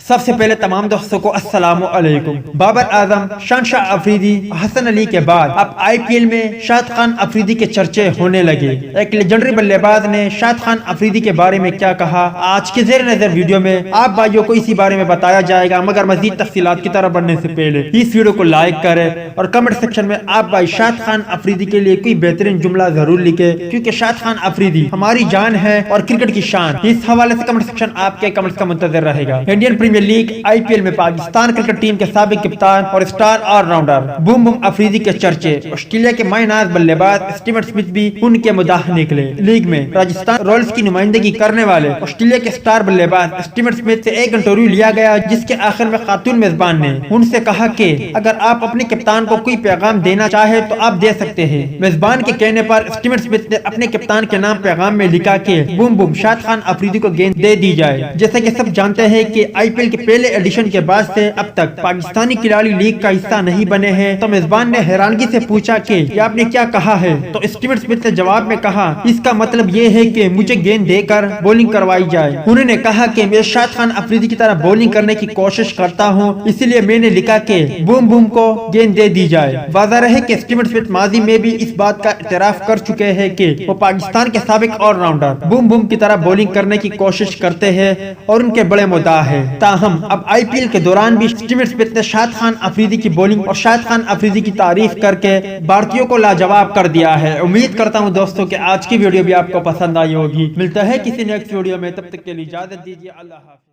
سب سے پہلے تمام دوستوں کو السلام علیکم۔ بابر اعظم، شہنشاہ افریدی، حسن علی کے بعد اب آئی پی ایل میں شاہد خان افریدی کے چرچے ہونے لگے۔ ایک لیجنڈری بلے باز نے شاہد خان افریدی کے بارے میں کیا کہا، آج کے زیر نظر ویڈیو میں آپ بھائیوں کو اسی بارے میں بتایا جائے گا، مگر مزید تفصیلات کی طرف بڑھنے سے پہلے اس ویڈیو کو لائک کریں اور کمنٹ سیکشن میں آپ بھائی شاہد خان افریدی کے لیے کوئی بہترین جملہ ضرور لکھیں، کیونکہ شاہد خان افریدی ہماری جان ہے اور کرکٹ کی شان۔ اس حوالے سے کمنٹ سیکشن آپ کے کمنٹس کا منتظر رہے گا۔ انڈین پریمیئر لیگ آئی پی ایل میں پاکستان کرکٹ ٹیم کے سابق کپتان اور star all rounder boom boom Afridi کے چرچے۔ آسٹریلیا کے ماہ ناز بلے باز اسٹیون اسمتھ بھی ان کے مداح نکلے۔ لیگ میں راجستھان رائلز کی نمائندگی کرنے والے آسٹریلیا کے اسٹار بلے باز اسٹیون اسمتھ سے ایک انٹرویو لیا گیا، جس کے آخر میں خاتون میزبان نے ان سے کہا کہ اگر آپ اپنے کپتان کو کوئی پیغام دینا چاہے تو آپ دے سکتے ہیں۔ میزبان کے کہنے پر اسٹیون اسمتھ نے اپنے کپتان کے نام پیغام میں لکھا کہ بوم بوم شاہد خان افریدی کو گیند دے دی جائے۔ جیسا کہ سب جانتے ہیں کہ آئی پی ایل کے پہلے ایڈیشن کے بعد سے اب تک پاکستانی کھلاڑی لیگ کا حصہ نہیں بنے ہیں، تو میزبان نے حیرانگی سے پوچھا کہ یہ آپ نے کیا کہا ہے، تو اسٹیون اسمتھ نے جواب میں کہا اس کا مطلب یہ ہے کہ مجھے گیند دے کر بولنگ کروائی جائے۔ انہوں نے کہا کہ میں شاہد خان افریدی کی طرح بولنگ کرنے کی کوشش کرتا ہوں، اسی لیے میں نے لکھا کہ بوم بوم کو گیند دے دی جائے۔ واضح رہے کہ اسٹیون اسمتھ ماضی میں بھی اس بات کا اعتراف کر چکے ہیں کہ وہ پاکستان کے سابق آل راؤنڈر بوم بوم کی طرح بولنگ کرنے کی کوشش کرتے ہیں اور ان کے بڑے مداح ہیں۔ تاہم اب آئی پی ایل کے دوران بھی اسٹیون اسمتھ نے شاہد خان افریدی کی بولنگ اور شاہد خان افریدی کی تعریف کر کے بھارتیوں کو لاجواب کر دیا ہے۔ امید کرتا ہوں دوستوں کہ آج کی ویڈیو بھی آپ کو پسند آئی ہوگی۔ ملتا ہے کسی نیکسٹ ویڈیو میں، تب تک کے لیے اجازت دیجیے، اللہ حافظ۔